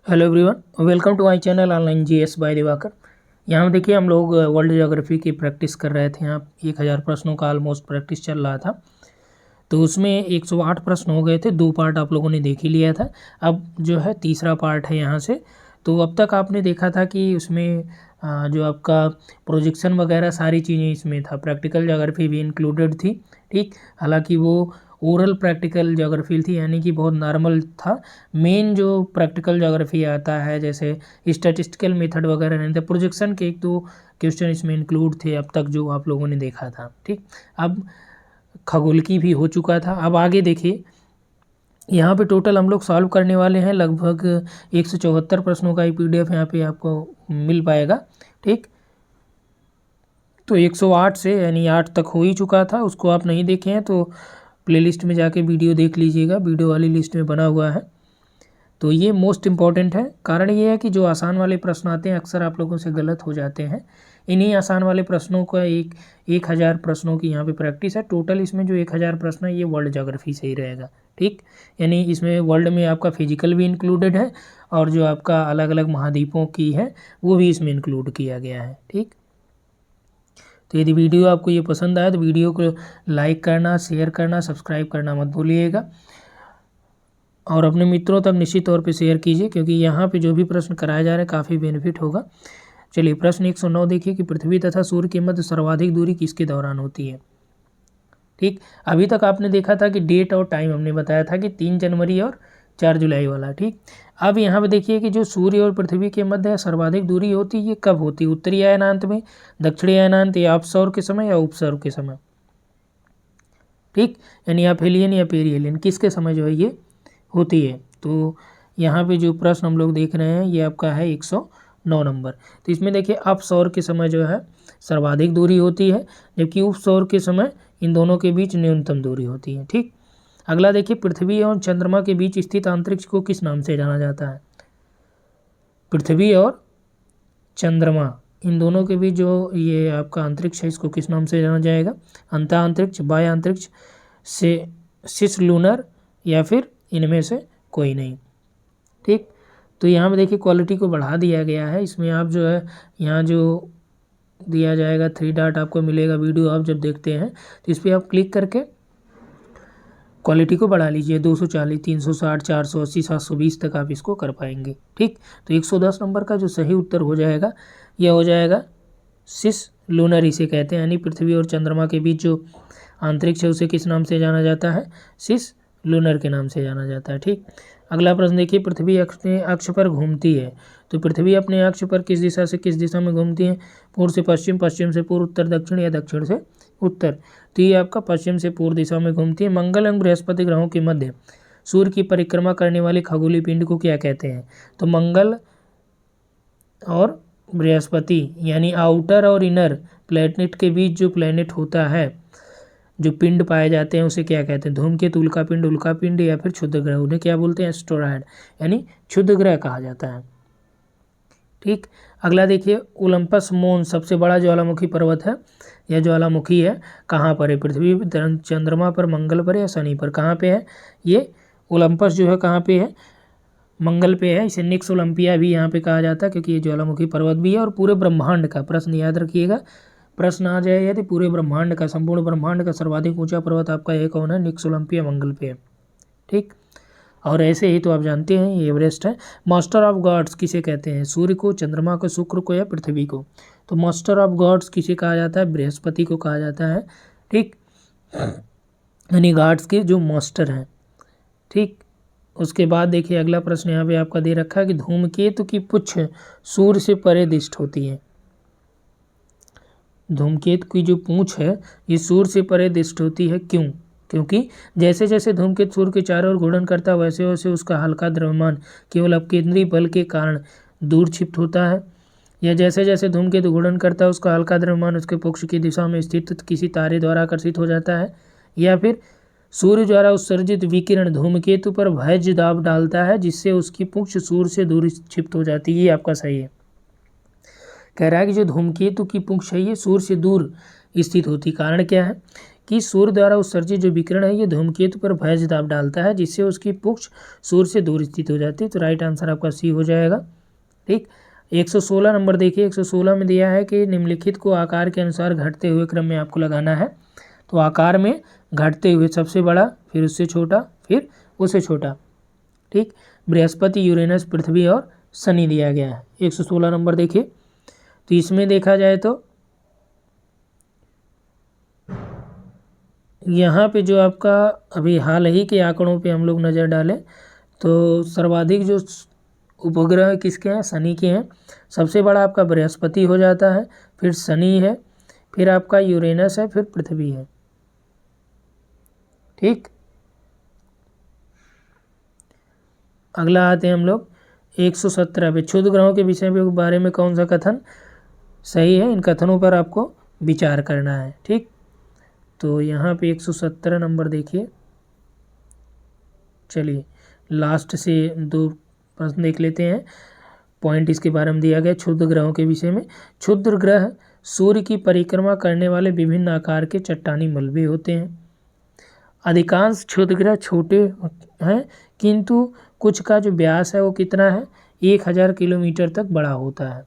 Hello everyone, welcome to my channel online GS by Diwakar. यहाँ देखिए हम लोग वर्ल्ड ज्योग्राफी की प्रैक्टिस कर रहे थे। यहाँ 1000 प्रश्नों का ऑलमोस्ट प्रैक्टिस चल रहा था। तो उसमें 108 प्रश्न हो गए थे। 2 पार्ट आप लोगों ने देख ही लिया था। अब जो है तीसरा पार्ट है यहाँ से। तो अब तक आपने देखा था कि उसमें जो आपका प्रोजेक्शन वगैरह सारी चीज़ें इसमें था। प्रैक्टिकल ज्योग्राफी भी इंक्लूडेड थी। ठीक, हालांकि वो ओरल प्रैक्टिकल ज्योग्राफी थी, यानी कि बहुत नॉर्मल था। मेन जो प्रैक्टिकल ज्योग्राफी आता है जैसे स्टैटिस्टिकल मेथड वगैरह नहीं था। प्रोजेक्शन के 1-2 क्वेश्चन इसमें इंक्लूड थे अब तक जो आप लोगों ने देखा था। ठीक, अब खगोल की भी हो चुका था। अब आगे देखिए, यहाँ पे टोटल हम लोग सॉल्व करने वाले हैं लगभग 174 प्रश्नों का PDF यहाँ पे आपको मिल पाएगा। ठीक, तो 108 से यानी 8 तक हो ही चुका था। उसको आप नहीं देखे हैं तो प्लेलिस्ट में जाके वीडियो देख लीजिएगा, वीडियो वाली लिस्ट में बना हुआ है। तो ये मोस्ट इम्पॉर्टेंट है। कारण ये है कि जो आसान वाले प्रश्न आते हैं अक्सर आप लोगों से गलत हो जाते हैं। इन्हीं आसान वाले प्रश्नों का 1000 प्रश्नों की यहाँ पे प्रैक्टिस है। टोटल इसमें जो 1000 प्रश्न है ये वर्ल्ड ज्योग्राफी से ही रहेगा। ठीक, यानी इसमें वर्ल्ड में आपका फिजिकल भी इंक्लूडेड है और जो आपका अलग अलग महाद्वीपों की है वो भी इसमें इंक्लूड किया गया है। ठीक, तो यदि वीडियो आपको ये पसंद आया तो वीडियो को लाइक करना, शेयर करना, सब्सक्राइब करना मत भूलिएगा और अपने मित्रों तक निश्चित तौर पे शेयर कीजिए, क्योंकि यहाँ पे जो भी प्रश्न कराया जा रहा है काफ़ी बेनिफिट होगा। चलिए प्रश्न 109 देखिए कि पृथ्वी तथा सूर्य के मध्य सर्वाधिक दूरी किसके दौरान होती है। ठीक, अभी तक आपने देखा था कि डेट और टाइम हमने बताया था कि 3 जनवरी और 4 जुलाई वाला। ठीक, अब यहाँ पे देखिए कि जो सूर्य और पृथ्वी के मध्य सर्वाधिक दूरी होती है ये कब होती है। उत्तरी अयनांत में, दक्षिणी अयनांत या अपसौर के समय या उपसौर के समय। ठीक, यानी अपेलियन या पेरिहेलियन किसके समय जो है ये होती है। तो यहाँ पे जो प्रश्न हम लोग देख रहे हैं ये आपका है 109 नंबर। तो इसमें देखिए अपसौर के समय जो है सर्वाधिक दूरी होती है, जबकि उपसौर के समय इन दोनों के बीच न्यूनतम दूरी होती है। ठीक, अगला देखिए पृथ्वी और चंद्रमा के बीच स्थित अंतरिक्ष को किस नाम से जाना जाता है। पृथ्वी और चंद्रमा इन दोनों के बीच जो ये आपका अंतरिक्ष है इसको किस नाम से जाना जाएगा। अंतः अंतरिक्ष, बाह्य अंतरिक्ष, से सिस लूनर या फिर इनमें से कोई नहीं। ठीक, तो यहाँ पे देखिए क्वालिटी को बढ़ा दिया गया है। इसमें आप जो है यहाँ जो दिया जाएगा 3 डॉट आपको मिलेगा। वीडियो आप जब देखते हैं तो इस पर आप क्लिक करके क्वालिटी को बढ़ा लीजिए। 240, 360, 480, 720 तक आप इसको कर पाएंगे। ठीक, तो 110 नंबर का जो सही उत्तर हो जाएगा यह हो जाएगा सिस लूनर इसे कहते हैं, यानी पृथ्वी और चंद्रमा के बीच जो अंतरिक्ष है उसे किस नाम से जाना जाता है, सिस लूनर के नाम से जाना जाता है। ठीक, अगला प्रश्न देखिए पृथ्वी अपने अक्ष पर घूमती है तो पृथ्वी अपने अक्ष पर किस दिशा से किस दिशा में घूमती है। पूर्व से पश्चिम, पश्चिम से पूर्व, उत्तर दक्षिण या दक्षिण से उत्तर। तो ये आपका पश्चिम से पूर्व दिशा में घूमती है। मंगल एवं बृहस्पति ग्रहों के मध्य सूर्य की परिक्रमा करने वाले खगोलीय पिंड को क्या कहते हैं। तो मंगल और बृहस्पति यानी आउटर और इनर प्लैनेट के बीच जो प्लैनेट होता है, जो पिंड पाए जाते हैं उसे क्या कहते हैं। धूमकेतु, उल्कापिंड, उल्कापिंड या फिर क्षुद्र ग्रह, उन्हें क्या बोलते हैं, एस्टेरॉयड यानी क्षुद्र ग्रह कहा जाता है। ठीक, अगला देखिए ओलंपस मोन्स सबसे बड़ा ज्वालामुखी पर्वत है या ज्वालामुखी है कहाँ पर है। पृथ्वी, चंद्रमा पर, मंगल पर या शनि पर। कहाँ पे है ये ओलंपस जो है, कहाँ पे है, मंगल पे है। इसे निक्स ओलंपिया भी यहाँ पे कहा जाता है क्योंकि ये ज्वालामुखी पर्वत भी है। और पूरे ब्रह्मांड का प्रश्न याद रखिएगा, प्रश्न आ जाए यदि पूरे ब्रह्मांड का, संपूर्ण ब्रह्मांड का सर्वाधिक ऊंचा पर्वत आपका ये कौन है, निक्स ओलंपिया मंगल पे है। ठीक, और ऐसे ही तो आप जानते हैं ये एवरेस्ट है। मास्टर ऑफ गॉड्स किसे कहते हैं, सूर्य को, चंद्रमा को, शुक्र को या पृथ्वी को। तो मास्टर ऑफ गॉड्स किसे कहा जाता है, बृहस्पति को कहा जाता है। ठीक, यानी गॉड्स के जो मास्टर हैं। ठीक, उसके बाद देखिए अगला प्रश्न यहाँ पे आपका दे रखा है कि धूमकेतु की पुच्छ सूर्य से परे दृष्ट होती है। धूमकेतु की जो पूंछ है ये सूर्य से परे दृष्ट होती है। क्यों, क्योंकि जैसे जैसे धूमकेतु सूर्य के चारों ओर घूर्णन करता है वैसे वैसे उसका हल्का द्रव्यमान केवल अपकेंद्री बल के कारण दूर शिफ्ट होता है, या जैसे जैसे धूमकेतु घूर्णन करता है उसका हल्का द्रव्यमान उसके पक्ष की दिशा में स्थित किसी तारे द्वारा आकर्षित हो जाता है, या फिर सूर्य द्वारा उत्सर्जित विकिरण धूमकेतु पर भैज्य दाब डालता है जिससे उसकी पुंछ सूर्य से दूर शिफ्ट हो जाती है। ये आपका सही है। कह रहा है कि जो धूमकेतु की पुंछ है ये सूर्य से दूर स्थित होती। कारण क्या है कि सूर्य द्वारा उत्सर्जित जो विकिरण है ये धूमकेतु पर भैज दाब डालता है, जिससे उसकी पुच्छ सूर्य से दूर स्थित हो जाती है। तो राइट आंसर आपका सी हो जाएगा। ठीक, 116 नंबर देखिए, 116 में दिया है कि निम्नलिखित को आकार के अनुसार घटते हुए क्रम में आपको लगाना है। तो आकार में घटते हुए सबसे बड़ा, फिर उससे छोटा, फिर उससे छोटा। ठीक, बृहस्पति, यूरेनस, पृथ्वी और शनि दिया गया है। 116 नंबर देखिए। तो इसमें देखा जाए तो यहाँ पे जो आपका अभी हाल ही के आंकड़ों पे हम लोग नज़र डालें तो सर्वाधिक जो उपग्रह किसके हैं, शनि के हैं। सबसे बड़ा आपका बृहस्पति हो जाता है, फिर शनि है, फिर आपका यूरेनस है, फिर पृथ्वी है। ठीक, अगला आते हैं हम लोग 117 पे, क्षुद्र ग्रहों के विषय के बारे में कौन सा कथन सही है। इन कथनों पर आपको विचार करना है। ठीक, तो यहाँ पे 117 नंबर देखिए। चलिए लास्ट से 2 प्रश्न देख लेते हैं। पॉइंट इसके बारे में दिया गया क्षुद्र ग्रहों के विषय में। क्षुद्र ग्रह सूर्य की परिक्रमा करने वाले विभिन्न आकार के चट्टानी मलबे होते हैं। अधिकांश क्षुद्र ग्रह छोटे हैं, किंतु कुछ का जो व्यास है वो कितना है, 1000 किलोमीटर तक बड़ा होता है।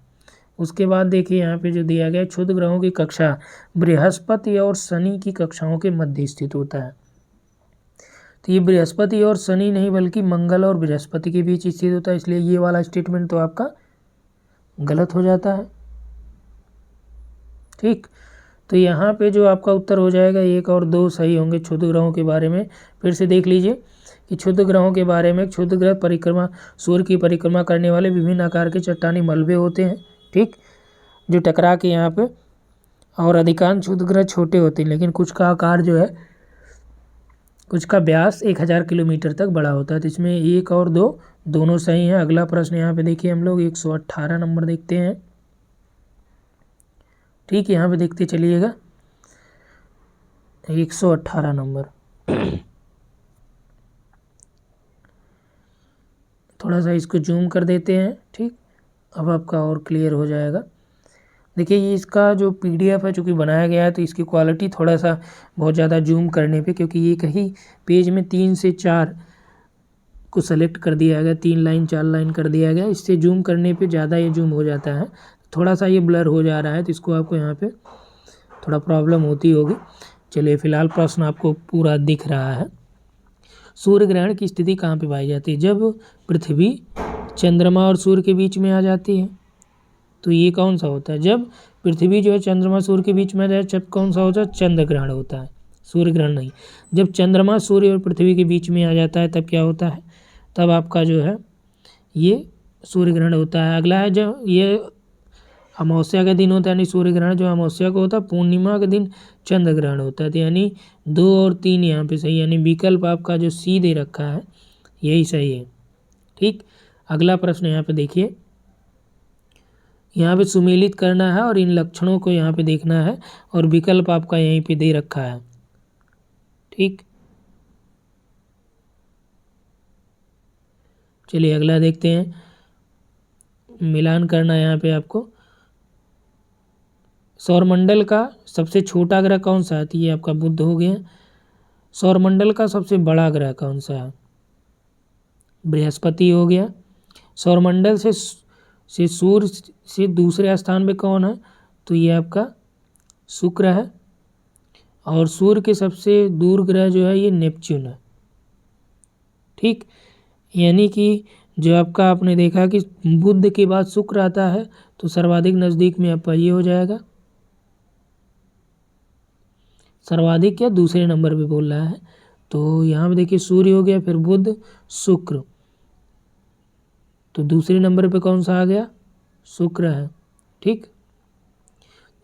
उसके बाद देखिए यहाँ पे जो दिया गया, क्षुद्र ग्रहों की कक्षा बृहस्पति और शनि की कक्षाओं के मध्य स्थित होता है। तो ये बृहस्पति और शनि नहीं बल्कि मंगल और बृहस्पति के बीच स्थित होता है, इसलिए ये वाला स्टेटमेंट तो आपका गलत हो जाता है। ठीक, तो यहाँ पे जो आपका उत्तर हो जाएगा 1 और 2 सही होंगे। क्षुद्र ग्रहों के बारे में फिर से देख लीजिए कि क्षुद्र ग्रहों के बारे में, क्षुद्र ग्रह परिक्रमा, सूर्य की परिक्रमा करने वाले विभिन्न आकार के चट्टानी मलबे होते हैं। ठीक, जो टकरा के यहाँ पे, और अधिकांश क्षुद्र ग्रह छोटे होते हैं, लेकिन कुछ का आकार जो है, कुछ का व्यास 1000 किलोमीटर तक बड़ा होता है। तो इसमें 1 और 2 दोनों सही हैं। अगला प्रश्न यहाँ पे देखिए हम लोग 118 नंबर देखते हैं। ठीक, यहाँ पे देखते चलिएगा 118 नंबर। थोड़ा सा इसको जूम कर देते हैं। ठीक, अब आपका और क्लियर हो जाएगा। देखिए ये इसका जो PDF है चूँकि बनाया गया है, तो इसकी क्वालिटी थोड़ा सा बहुत ज़्यादा जूम करने पे, क्योंकि ये कहीं पेज में 3 से 4 को सेलेक्ट कर दिया गया, 3 लाइन 4 लाइन कर दिया गया, इससे जूम करने पे ज़्यादा ये जूम हो जाता है, थोड़ा सा ये ब्लर हो जा रहा है, तो इसको आपको यहाँ पे थोड़ा प्रॉब्लम होती होगी। चलिए फिलहाल प्रश्न आपको पूरा दिख रहा है। सूर्य ग्रहण की स्थिति कहाँ पे पाई जाती है? जब पृथ्वी चंद्रमा और सूर्य के बीच में आ जाती है। तो ये कौन सा होता है? जब पृथ्वी जो है चंद्रमा सूर्य के बीच में आ जाए, जब कौन सा होता है? चंद्र ग्रहण होता है, सूर्य ग्रहण नहीं। जब चंद्रमा सूर्य और पृथ्वी के बीच में आ जाता है तब क्या होता है? तब आपका जो है ये सूर्य ग्रहण होता है। अगला है जब ये अमावस्या का दिन होता है, यानी सूर्य ग्रहण जो अमावस्या को होता है, पूर्णिमा के दिन चंद्र ग्रहण होता है। तो यानी 2 और 3 यहाँ पे सही, यानी विकल्प आपका जो सी दे रखा है यही सही है। ठीक, अगला प्रश्न यहाँ पे देखिए, यहाँ पे सुमेलित करना है और इन लक्षणों को यहाँ पे देखना है, और विकल्प आपका यहीं पे दे रखा है। ठीक, चलिए अगला देखते हैं, मिलान करना है यहाँ पे आपको। सौरमंडल का सबसे छोटा ग्रह कौन सा है? तो ये आपका बुध हो गया। सौरमंडल का सबसे बड़ा ग्रह कौन सा है? बृहस्पति हो गया। सौरमंडल से सूर्य से दूसरे स्थान पे कौन है? तो ये आपका शुक्र है। और सूर्य के सबसे दूर ग्रह जो है ये नेपच्यून है। ठीक, यानी कि जो आपका आपने देखा कि बुध के बाद शुक्र आता है, तो सर्वाधिक नज़दीक में आपका ये हो जाएगा। सर्वाधिक क्या, दूसरे नंबर पे बोल रहा है। तो यहाँ पे देखिए सूर्य हो गया, फिर बुध, शुक्र, तो दूसरे नंबर पे कौन सा आ गया? शुक्र है। ठीक,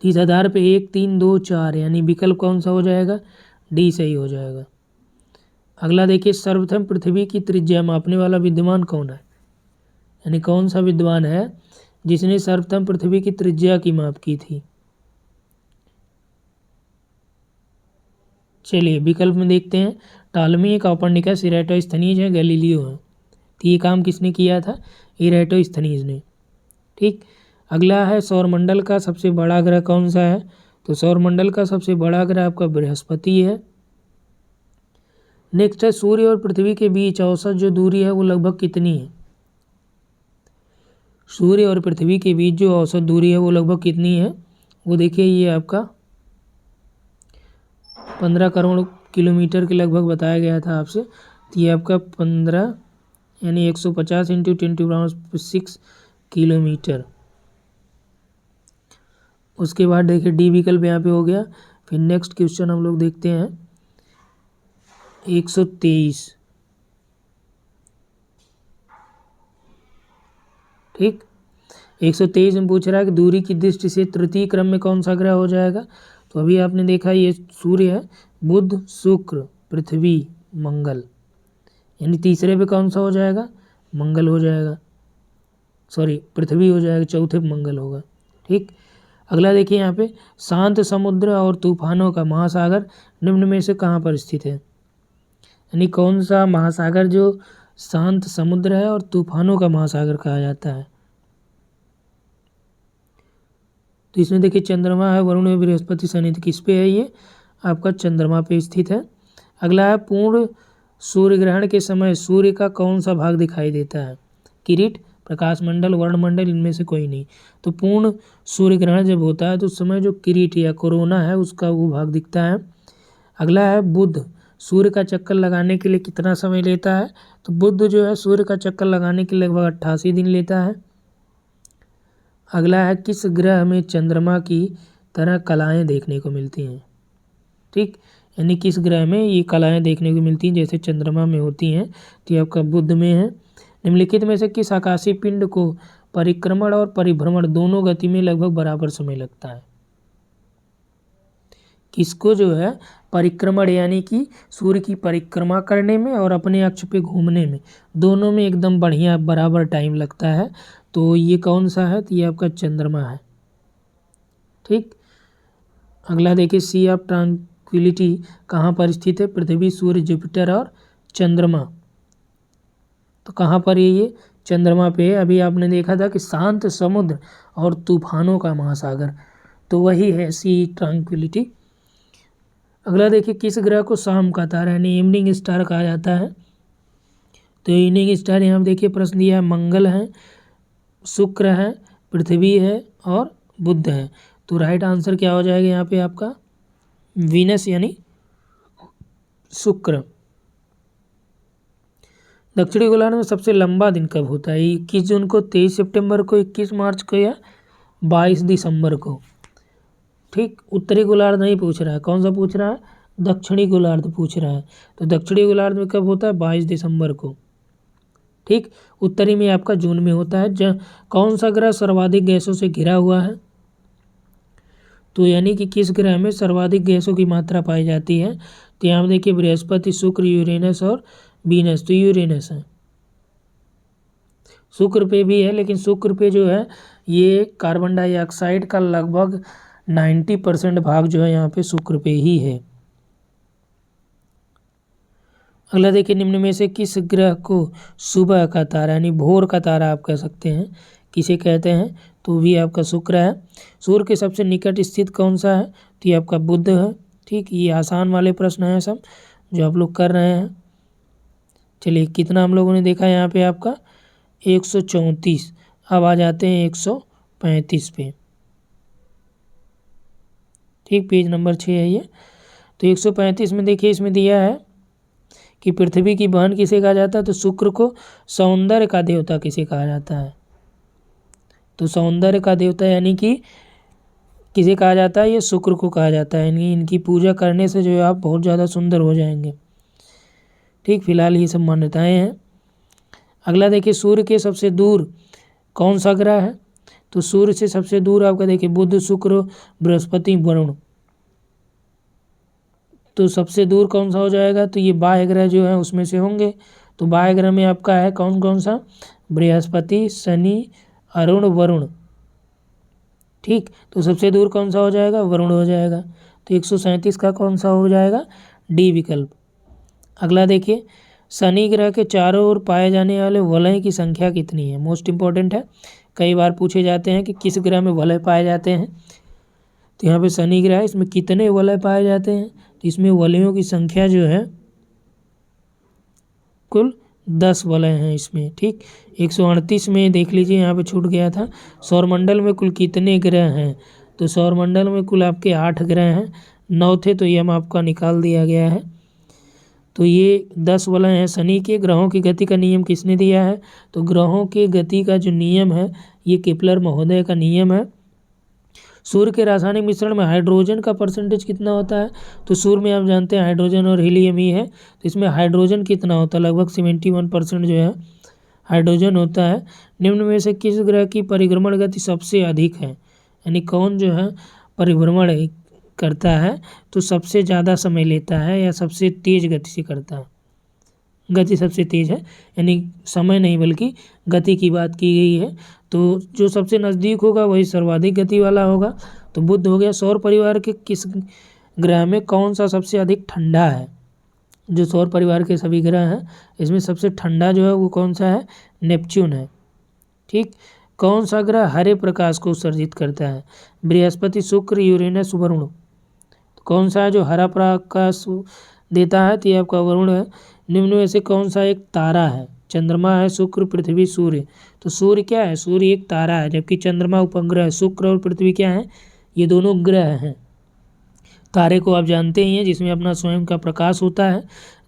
इस आधार पे 1 3 2 4, यानी विकल्प कौन सा हो जाएगा? डी सही हो जाएगा। अगला देखिए, सर्वप्रथम पृथ्वी की त्रिज्या मापने वाला विद्वान कौन है? यानी कौन सा विद्वान है जिसने सर्वप्रथम पृथ्वी की त्रिज्या की माप की थी? चलिए विकल्प में देखते हैं, टालमी, कोपर्निकस, इरेटोस्थनीज है, गैलीलियो है। तो ये काम किसने किया था? इरेटोस्थनीज ने। ठीक, अगला है सौरमंडल का सबसे बड़ा ग्रह कौन सा है? तो सौरमंडल का सबसे बड़ा ग्रह आपका बृहस्पति है। नेक्स्ट है सूर्य और पृथ्वी के बीच औसत जो दूरी है वो लगभग कितनी है। सूर्य और पृथ्वी के बीच जो औसत दूरी है वो लगभग कितनी है, वो देखिए ये आपका 15 करोड़ किलोमीटर के लगभग बताया गया था आपसे। तो ये आपका 15 यानी 150 इंटू 10⁻⁶ किलोमीटर। उसके बाद देखिए डी विकल्प यहाँ पे हो गया। फिर नेक्स्ट क्वेश्चन हम लोग देखते हैं 123। ठीक, 123 में पूछ रहा है कि दूरी की दृष्टि से तृतीय क्रम में कौन सा ग्रह हो जाएगा। तो अभी आपने देखा ये सूर्य है, बुध, शुक्र, पृथ्वी, मंगल, यानी तीसरे पे कौन सा हो जाएगा, मंगल हो जाएगा, सॉरी पृथ्वी हो जाएगा, चौथे पे मंगल होगा। ठीक, अगला देखिए यहाँ पे शांत समुद्र और तूफानों का महासागर निम्न में से कहाँ पर स्थित है। यानी कौन सा महासागर जो शांत समुद्र है और तूफानों का महासागर कहा जाता है। तो इसमें देखिए चंद्रमा है, वरुण है, बृहस्पति, शनि, किस पे है, ये आपका चंद्रमा पे स्थित है। अगला है पूर्ण सूर्य ग्रहण के समय सूर्य का कौन सा भाग दिखाई देता है। किरीट, प्रकाश मंडल, वर्णमंडल, इनमें से कोई नहीं। तो पूर्ण सूर्य ग्रहण जब होता है तो उस समय जो किरीट या कोरोना है उसका वो भाग दिखता है। अगला है बुध, सूर्य का चक्कर लगाने के लिए कितना समय लेता है। तो बुध जो है सूर्य का चक्कर लगाने के लिए लगभग 88 दिन लेता है। अगला है किस ग्रह में चंद्रमा की तरह कलाएं देखने को मिलती हैं। ठीक, यानी किस ग्रह में ये कलाएं देखने को मिलती हैं जैसे चंद्रमा में होती हैं। तो ये आपका बुध में है। निम्नलिखित में से किस आकाशीय पिंड को परिक्रमण और परिभ्रमण दोनों गति में लगभग बराबर समय लगता है। किसको जो है परिक्रमण यानी कि सूर्य की परिक्रमा करने में और अपने अक्ष पे घूमने में, दोनों में एकदम बढ़िया बराबर टाइम लगता है। तो ये कौन सा है, तो ये आपका चंद्रमा है। ठीक, अगला देखिए सी ऑफ ट्रांक्विलिटी कहाँ पर स्थित है। पृथ्वी, सूर्य, जुपिटर और चंद्रमा। तो कहाँ पर है ये, चंद्रमा पे है। अभी आपने देखा था कि शांत समुद्र और तूफानों का महासागर, तो वही है सी ट्रांक्विलिटी। अगला देखिए किस ग्रह को शाम का तारा यानी इवनिंग स्टार कहा जाता है। तो इवनिंग स्टार यहाँ देखिए प्रश्न दिया है, मंगल है, शुक्र है, पृथ्वी है और बुध है। तो राइट आंसर क्या हो जाएगा यहाँ पे आपका वीनस यानी शुक्र। दक्षिणी गोलार्ध में सबसे लंबा दिन कब होता है। 21 जून को, 23 सितंबर को, 21 मार्च को या 22 दिसंबर को। ठीक, उत्तरी गोलार्ध नहीं पूछ रहा है, कौन सा पूछ रहा है, दक्षिणी गोलार्ध पूछ रहा है। तो दक्षिणी गोलार्ध में कब होता है, 22 दिसंबर को। ठीक, उत्तरी में आपका जून में होता है। कौन सा ग्रह सर्वाधिक गैसों से घिरा हुआ है। तो यानी कि किस ग्रह में सर्वाधिक गैसों की मात्रा पाई जाती है। तो यहाँ देखिए बृहस्पति, शुक्र, यूरेनस और वीनस। तो यूरेनस है। शुक्र पे भी है, लेकिन शुक्र पे जो है ये कार्बन डाइऑक्साइड का लगभग 90% भाग जो है यहाँ पे शुक्र पे ही है। अगला देखिए निम्न में से किस ग्रह को सुबह का तारा यानी भोर का तारा आप कह सकते हैं, किसे कहते हैं। तो भी आपका शुक्र है। सूर्य के सबसे निकट स्थित कौन सा है। तो ये आपका बुध है। ठीक, ये आसान वाले प्रश्न हैं सब जो आप लोग कर रहे हैं। चलिए कितना हम लोगों ने देखा यहाँ पे आपका 134। अब आ जाते हैं 135 पे। ठीक, पेज नंबर 6 है ये। तो 135 में देखिए इसमें दिया है कि पृथ्वी की बहन किसे कहा जाता है। तो शुक्र को सौंदर्य का देवता किसे कहा जाता है। तो सौंदर्य का देवता यानी कि किसे कहा जाता है, ये शुक्र को कहा जाता है। यानी इनकी पूजा करने से जो है आप बहुत ज़्यादा सुंदर हो जाएंगे। ठीक, फिलहाल ये सब मान्यताएं हैं। अगला देखिए सूर्य के सबसे दूर कौन सा ग्रह है। तो सूर्य से सबसे दूर आपका देखिए बुध, शुक्र, बृहस्पति, वरुण। तो सबसे दूर कौन सा हो जाएगा। तो ये बाह्य ग्रह जो है उसमें से होंगे। तो बाह्य ग्रह में आपका है कौन कौन सा, बृहस्पति, शनि, अरुण, वरुण। ठीक, तो सबसे दूर कौन सा हो जाएगा, वरुण हो जाएगा। तो 137 का कौन सा हो जाएगा, डी विकल्प। अगला देखिए शनि ग्रह के चारों ओर पाए जाने वाले वलय की संख्या कितनी है। मोस्ट इंपॉर्टेंट है, कई बार पूछे जाते हैं कि किस ग्रह में वलय पाए जाते हैं। तो यहाँ पे शनि ग्रह है, इसमें कितने वलय पाए जाते हैं, तो इसमें वलयों की संख्या जो है कुल 10 वलय हैं इसमें। ठीक, 138 में देख लीजिए यहाँ पे छूट गया था। सौरमंडल में कुल कितने ग्रह हैं, तो सौरमंडल में कुल आपके 8 ग्रह हैं, 9 थे तो यम आपका निकाल दिया गया है। तो ये 10 वलय हैं शनि के। ग्रहों की गति का नियम किसने दिया है, तो ग्रहों की गति का जो नियम है ये केपलर महोदय का नियम है। सूर्य के रासायनिक मिश्रण में हाइड्रोजन का परसेंटेज कितना होता है, तो सूर्य में आप जानते हैं हाइड्रोजन और हीलियम ही है, तो इसमें हाइड्रोजन कितना होता है, लगभग 71% जो है हाइड्रोजन होता है। निम्न में से किस ग्रह की परिभ्रमण गति सबसे अधिक है, यानी कौन जो है परिभ्रमण करता है तो सबसे ज़्यादा समय लेता है या सबसे तेज गति से करता है। गति सबसे तेज है, यानी समय नहीं बल्कि गति की बात की गई है। तो जो सबसे नज़दीक होगा वही सर्वाधिक गति वाला होगा। तो बुध हो गया। सौर परिवार के किस ग्रह में कौन सा सबसे अधिक ठंडा है, जो सौर परिवार के सभी ग्रह हैं इसमें सबसे ठंडा जो है वो कौन सा है, नेपच्यून है। ठीक, कौन सा ग्रह हरे प्रकाश को उत्सर्जित करता है, बृहस्पति, शुक्र, यूरेनस, वरुण। कौन सा है जो हरा प्रकाश देता है, तो ये आपका वरुण है। निम्न में से कौन सा एक तारा है, चंद्रमा है, शुक्र, पृथ्वी, सूर्य। तो सूर्य क्या है, सूर्य एक तारा है, जबकि चंद्रमा उपग्रह है। शुक्र और पृथ्वी क्या है, ये दोनों ग्रह हैं। तारे को आप जानते ही हैं जिसमें अपना स्वयं का प्रकाश होता है।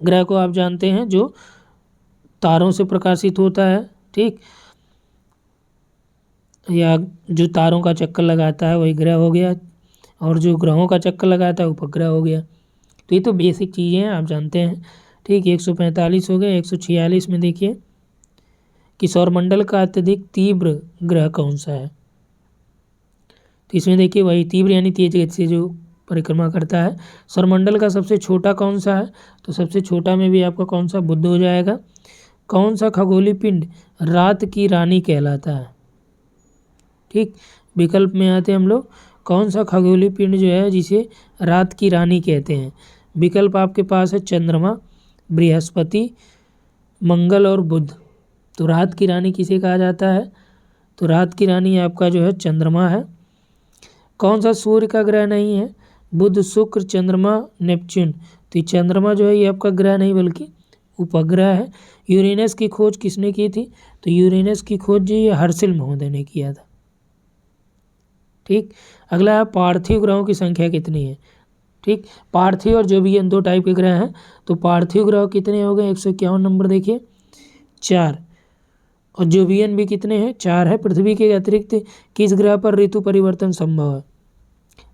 ग्रह को आप जानते हैं जो तारों से प्रकाशित होता है। ठीक, या जो तारों का चक्कर लगाता है वही ग्रह हो गया, और जो ग्रहों का चक्कर लगाता है उपग्रह हो गया। तो ये तो बेसिक चीज़ें हैं, आप जानते हैं। ठीक, 145 हो गए। 146 में देखिए कि सौरमंडल का अत्यधिक तीव्र ग्रह कौन सा है, तो इसमें देखिए वही तीव्र यानी तेज गति से जो परिक्रमा करता है। सौरमंडल का सबसे छोटा कौन सा है, तो सबसे छोटा में भी आपका कौन सा, बुध हो जाएगा। कौन सा खगोलीय पिंड रात की रानी कहलाता है। ठीक, विकल्प में आते हैं हम लोग, कौन सा खगोलीय पिंड जो है जिसे रात की रानी कहते हैं। विकल्प आपके पास है चंद्रमा, बृहस्पति, मंगल और बुध। तो रात की रानी किसे कहा जाता है, तो रात की रानी आपका जो है चंद्रमा है। कौन सा सूर्य का ग्रह नहीं है, बुध, शुक्र, चंद्रमा, नेपच्यून। तो चंद्रमा जो है ये आपका ग्रह नहीं बल्कि उपग्रह है। यूरेनस की खोज किसने की थी, तो यूरेनस की खोज जो ये हर्शिल महोदय ने किया था। ठीक, अगला है पार्थिव ग्रहों की संख्या कितनी है। ठीक, पार्थिव और जोवियन दो टाइप के ग्रह हैं। तो पार्थिव ग्रह कितने हो गए, 151 नंबर देखिए, 4। और जोवियन भी कितने हैं, 4 है। पृथ्वी के अतिरिक्त किस ग्रह पर ऋतु परिवर्तन संभव है,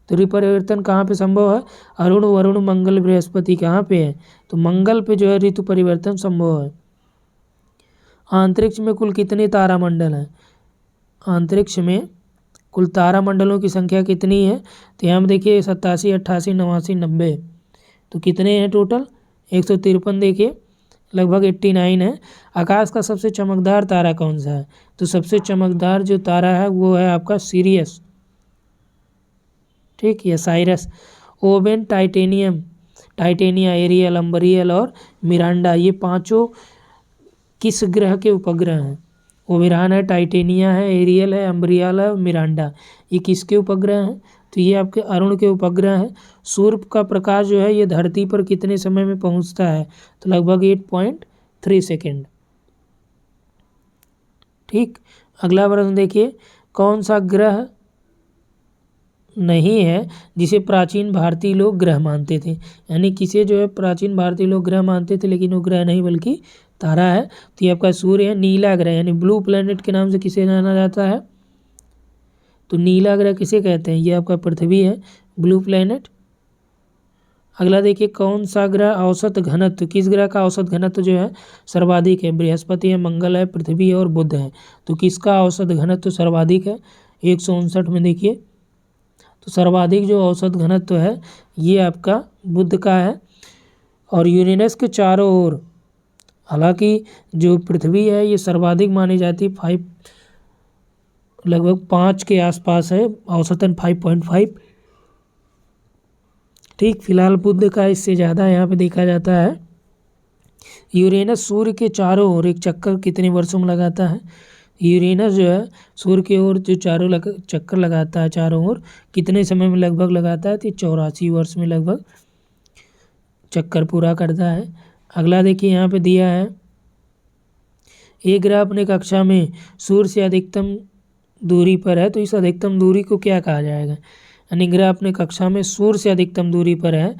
तो ऋतु परिवर्तन कहाँ पे संभव है, अरुण, वरुण, मंगल, बृहस्पति कहाँ पे है, तो मंगल पे जो है ऋतु परिवर्तन संभव है। अंतरिक्ष में कुल कितने तारामंडल हैं, अंतरिक्ष में कुल तारामंडलों की संख्या कितनी है, तो यहाँ देखिए 87, 88, 89, 90। तो कितने हैं टोटल, 153 देखिए, लगभग 89 है। आकाश का सबसे चमकदार तारा कौन सा है, तो सबसे चमकदार जो तारा है वो है आपका सीरियस। ठीक, या Cyrus. Oben, titanium, titania, aerial, अम्बरियल और मिरांडा, ये पांचों किस ग्रह के उपग्रह हैं। ओबेरॉन है, टाइटेनिया है, एरियल है, अम्बरियल है, मिरांडा, ये किसके उपग्रह हैं, तो ये आपके अरुण के उपग्रह हैं। सूर्य का प्रकाश जो है ये धरती पर कितने समय में पहुंचता है, तो लगभग 8.3 सेकेंड। ठीक, अगला प्रश्न देखिए, कौन सा ग्रह नहीं है जिसे प्राचीन भारतीय लोग ग्रह मानते थे, यानी किसे जो है प्राचीन भारतीय लोग ग्रह मानते थे लेकिन वो ग्रह नहीं बल्कि तारा है। तो ये आपका सूर्य है। नीला ग्रह यानी ब्लू प्लैनेट के नाम से किसे जाना जाता है, तो नीला ग्रह किसे कहते हैं, ये आपका पृथ्वी है, ब्लू प्लैनेट। अगला देखिए, कौन सा ग्रह औसत घनत्व, किस ग्रह का औसत घनत्व जो है सर्वाधिक है, बृहस्पति है, मंगल है, पृथ्वी और बुध है। तो किसका औसत घनत्व सर्वाधिक है, 159 में देखिए। तो सर्वाधिक जो औसत घनत्व है ये आपका बुध का है। और यूरेनस के चारों ओर, हालांकि जो पृथ्वी है ये सर्वाधिक मानी जाती है, 5, लगभग 5 के आसपास है, औसतन 5.5। ठीक, फिलहाल बुध का इससे ज़्यादा यहाँ पे देखा जाता है। यूरेनस सूर्य के चारों ओर एक चक्कर कितने वर्षों में लगाता है, यूरेनस जो है सूर्य की ओर जो चक्कर लगाता है चारों ओर, कितने समय में लगभग लगाता है? तो 84 वर्ष में लगभग चक्कर पूरा करता है। अगला देखिए यहाँ पे दिया है, एक ग्रह अपने कक्षा में सूर्य से अधिकतम दूरी पर है, तो इस अधिकतम दूरी को क्या कहा जाएगा? यानी ग्रह अपने कक्षा में सूर्य से अधिकतम दूरी पर है,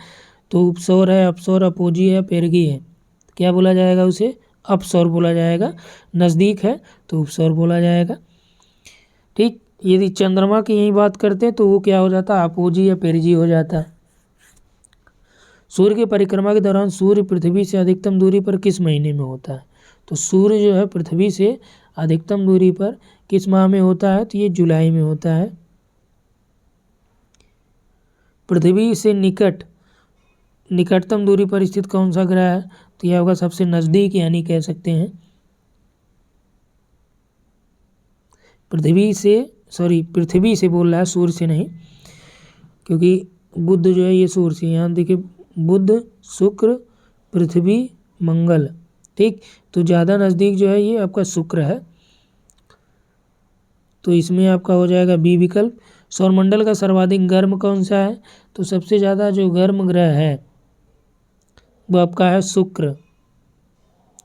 तो उपसौर है, अपसौर, अपोजी है, पेरगी है, क्या बोला जाएगा? उसे अपसौर बोला जाएगा। नज़दीक है तो उपसौर बोला जाएगा। ठीक, यदि चंद्रमा की यही बात करते हैं तो वो क्या हो जाता है? अपोजी या पेरजी हो जाता है। सूर्य की परिक्रमा के दौरान सूर्य पृथ्वी से अधिकतम दूरी पर किस महीने में होता है? तो सूर्य जो है पृथ्वी से अधिकतम दूरी पर किस माह में होता है? तो ये जुलाई में होता है। पृथ्वी से निकटतम दूरी पर स्थित कौन सा ग्रह है? तो यह होगा सबसे नज़दीक, यानी कह सकते हैं पृथ्वी से बोल रहा है, सूर्य से नहीं, क्योंकि बुध जो है ये सूर्य से, यहाँ देखिए बुध, शुक्र, पृथ्वी, मंगल। ठीक, तो ज़्यादा नज़दीक जो है ये आपका शुक्र है, तो इसमें आपका हो जाएगा बी विकल्प। सौरमंडल का सर्वाधिक गर्म कौन सा है? तो सबसे ज़्यादा जो गर्म ग्रह है वो आपका है शुक्र।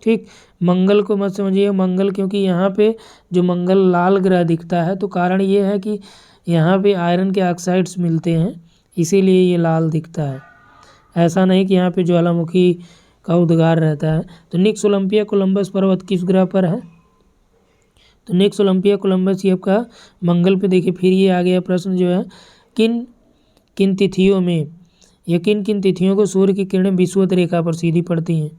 ठीक, मंगल को मत समझिए मंगल, क्योंकि यहाँ पे जो मंगल लाल ग्रह दिखता है, तो कारण ये है कि यहाँ पे आयरन के ऑक्साइड्स मिलते हैं, इसीलिए ये लाल दिखता है। ऐसा नहीं कि यहाँ पे ज्वालामुखी का उद्गार रहता है। तो निक्स ओलंपिया कोलंबस पर्वत किस ग्रह पर है? तो निक्स ओलंपिया कोलंबस ये आपका मंगल पे। देखिए फिर ये आ गया प्रश्न जो है, किन किन तिथियों में या किन किन तिथियों को सूर्य की किरणें विषुवत रेखा पर सीधी पड़ती हैं?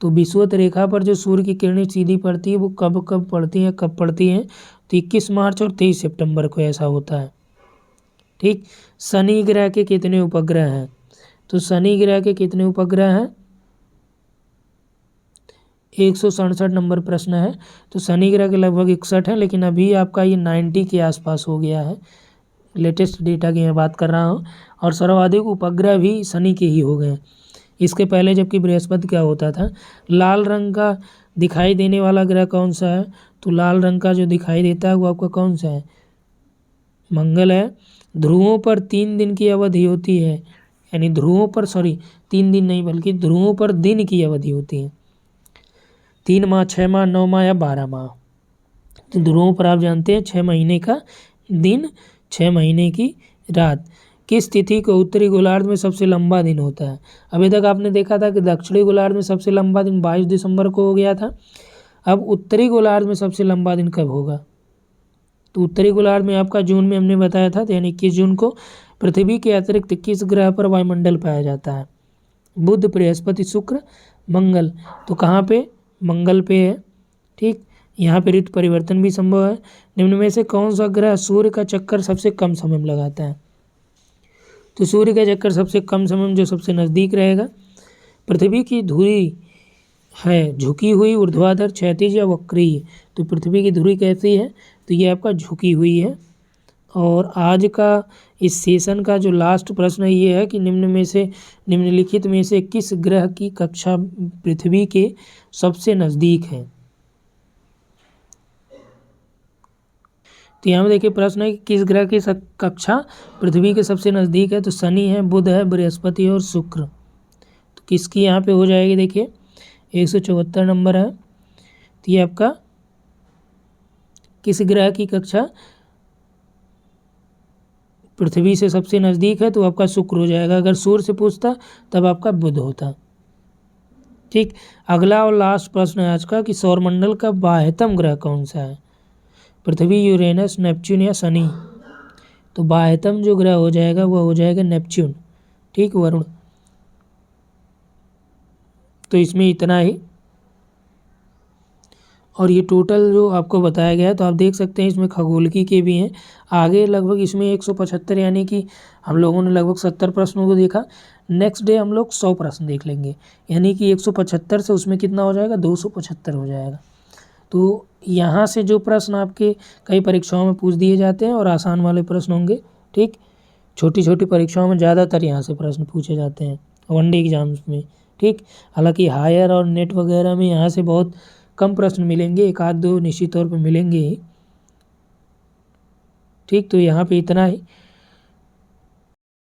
तो विषुवत रेखा पर जो सूर्य की किरणें सीधी पड़ती है वो कब कब पड़ती हैं, कब पड़ती हैं? तो 21 मार्च और 23 सितंबर को ऐसा होता है। ठीक, शनि ग्रह के कितने उपग्रह हैं? तो शनि ग्रह के कितने उपग्रह हैं? 167 नंबर प्रश्न है। तो शनि ग्रह के लगभग 61 है, लेकिन अभी आपका ये 90 के आसपास हो गया है, लेटेस्ट डेटा की मैं बात कर रहा हूँ। और सर्वाधिक उपग्रह भी शनि के ही हो गए। इसके पहले जबकि बृहस्पति क्या होता था। लाल रंग का दिखाई देने वाला ग्रह कौन सा है? तो लाल रंग का जो दिखाई देता है वो आपका कौन सा है? मंगल है। ध्रुवों पर 3 दिन की अवधि होती है, यानी ध्रुवों पर 3 दिन नहीं बल्कि ध्रुवों पर दिन की अवधि होती है। 3 माह, 6 माह, 9 माह या 12 माह। तो ध्रुवों पर आप जानते हैं 6 महीने का दिन, 6 महीने की रात। किस तिथि को उत्तरी गोलार्ध में सबसे लंबा दिन होता है? अभी तक आपने देखा था कि दक्षिणी गोलार्ध में सबसे लंबा दिन 22 दिसंबर को हो गया था। अब उत्तरी गोलार्ध में सबसे लंबा दिन कब होगा? तो उत्तरी गोलार्ध में आपका जून में हमने बताया था, यानी 21 जून को। पृथ्वी के अतिरिक्त किस ग्रह पर वायुमंडल पाया जाता है? बुध, बृहस्पति, शुक्र, मंगल। तो कहाँ पे? मंगल पे है। ठीक, यहाँ पे ऋतु परिवर्तन भी संभव है। निम्न में से कौन सा ग्रह सूर्य का चक्कर सबसे कम समय में लगाता है? तो सूर्य का चक्कर सबसे कम समय में जो सबसे नज़दीक रहेगा। पृथ्वी की धुरी है झुकी हुई, ऊर्ध्वाधर, क्षैतिज या वक्रीय? तो पृथ्वी की धुरी कैसी है? तो ये आपका झुकी हुई है। और आज का इस सेशन का जो लास्ट प्रश्न ये है कि निम्नलिखित में से किस ग्रह की कक्षा पृथ्वी के सबसे नज़दीक है? तो यहाँ में देखिए प्रश्न है कि किस ग्रह की कक्षा पृथ्वी के सबसे नज़दीक है? तो शनि है, बुध है, बृहस्पति और शुक्र। तो किसकी यहाँ पे हो जाएगी? देखिए 174 नंबर है। तो ये आपका किस ग्रह की कक्षा पृथ्वी से सबसे नज़दीक है? तो आपका शुक्र हो जाएगा। अगर सूर्य से पूछता तब आपका बुध होता। ठीक, अगला और लास्ट प्रश्न है आज का कि सौरमंडल का बाह्यतम ग्रह कौन सा है? पृथ्वी, यूरेनस, नेपच्यून या शनि? तो बाह्यतम जो ग्रह हो जाएगा वह हो जाएगा नेपच्यून। ठीक, वरुण। तो इसमें इतना ही, और ये टोटल जो आपको बताया गया है, तो आप देख सकते हैं इसमें खगोलकी के भी हैं आगे लगभग इसमें 175, यानी कि हम लोगों ने लगभग 70 प्रश्नों को देखा। नेक्स्ट डे हम लोग 100 प्रश्न देख लेंगे, यानी कि 175 से उसमें कितना हो जाएगा? 275 हो जाएगा। तो यहाँ से जो प्रश्न आपके कई परीक्षाओं में पूछ दिए जाते हैं और आसान वाले प्रश्न होंगे। ठीक, छोटी छोटी परीक्षाओं में ज़्यादातर यहाँ से प्रश्न पूछे जाते हैं वनडे एग्जाम्स में। ठीक, हालांकि हायर और नेट वगैरह में यहाँ से बहुत कम प्रश्न मिलेंगे, एक आध दो निश्चित तौर पर मिलेंगे ही। ठीक, तो यहाँ पे इतना ही।